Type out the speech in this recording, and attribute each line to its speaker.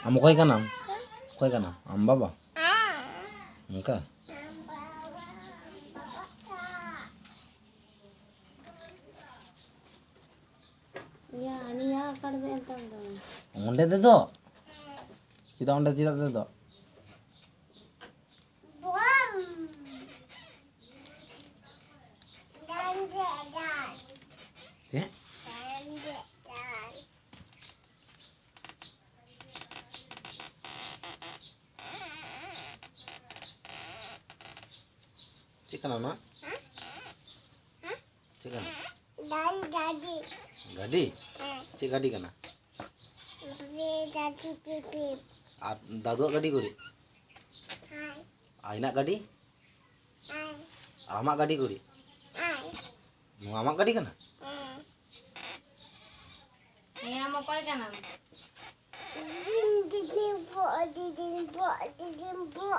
Speaker 1: Amo koi kanam? Koi kanam? Am baba? Engka?
Speaker 2: Ya, ini ya kada de entar do.
Speaker 1: Onde dedo? Cida onde cida dedo? Eh? Cik kana na? Cik kana? Gadi? Cik gadi kana? Ar dadu gadi kuri? Aina gadi? Amak gadi kuri? Nu amak gadi kana?
Speaker 2: Ini amo koi kanam?
Speaker 3: Didin bo.